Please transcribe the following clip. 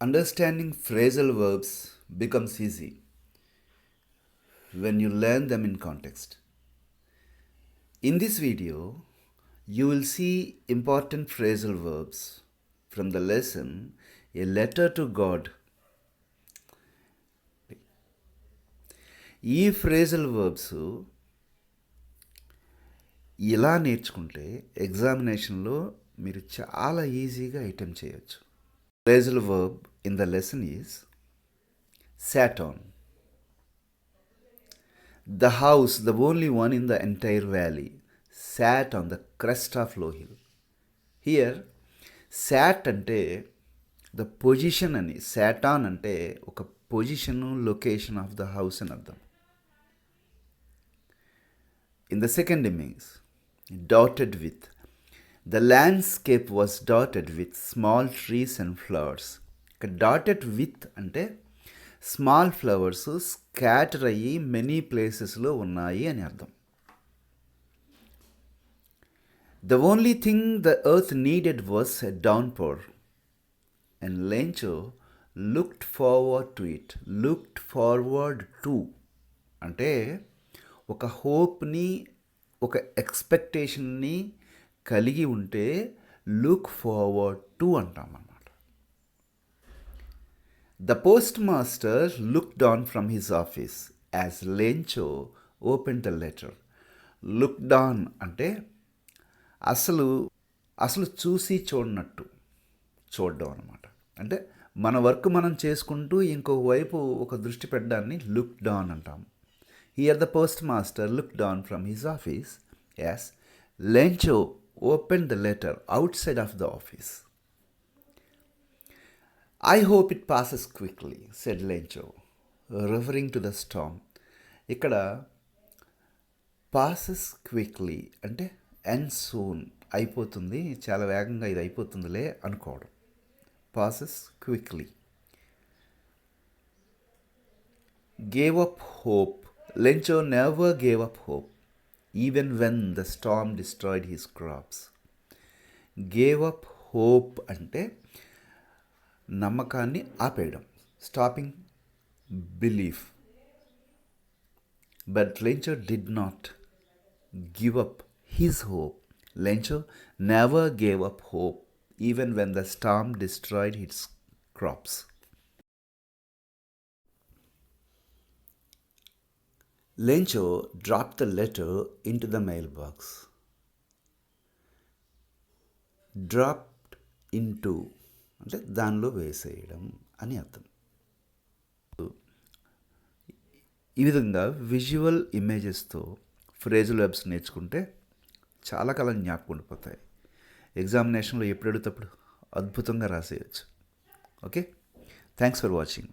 Understanding phrasal verbs becomes easy when you learn them in context. In this video, you will see important phrasal verbs from the lesson A Letter to God. ఈ phrasal verbs ఇలా నేర్చుకుంటే ఎగ్జామినేషన్లో మీరు చాలా ఈజీగా attempt చేయొచ్చు. Phrasal verb in the lesson is sat on. The house, the only one in the entire valley, sat on the crest of low hill. Here, sat అంటే the position అని, sat on అంటే ఒక position location of the house అని అర్థం. In the second image, dotted with. The landscape was dotted with small trees and flowers. Dotted with అంటే small flowers scatter అయ్యి many ప్లేసెస్లో ఉన్నాయి అని అర్థం. The only thing the earth needed was a downpour. And Lencho looked forward to it. Looked forward to అంటే ఒక హోప్ని, ఒక ఎక్స్పెక్టేషన్ని కలిగి ఉంటే లుక్ ఫార్వర్డ్ టు అంటాం అన్నమాట. The post master looked on from his office as Lencho open the letter. Looked on అంటే అసలు చూసి చూడనట్టు చూడడం అనమాట. అంటే మన వర్క్ మనం చేసుకుంటూ ఇంకొక వైపు ఒక దృష్టి పెట్టడాన్ని లుక్డ్ ఆన్ అంటాం. Here the postmaster looked on from his office as Lencho opened the letter outside of the office. I hope it passes quickly, said Lencho, referring to the storm. ఇక్కడ passes quickly అంటే and soon అయిపోతుంది, చాలా వేగంగా ఇది అయిపోతుందిలే అనుకోవడం. passes quickly. Gave up hope. Lencho never gave up hope, even when the storm destroyed his crops. Gave up hope అంటే నమ్మకాన్ని ఆపేయడం, stopping belief. But Lencho did not give up his hope. Lencho never gave up hope, even when the storm destroyed his crops. Lencho dropped the letter into the mailbox. Dropped into అంటే దానిలో వేసేయడం అని అర్థం. ఈ విధంగా visual ఇమేజెస్తో phrasal webs నేర్చుకుంటే చాలా కాలం జ్ఞాపకం ఉండిపోతాయి. ఎగ్జామినేషన్లో ఎప్పుడు అడుగుతప్పుడు అద్భుతంగా రాసేయచ్చు. Okay, thanks for watching.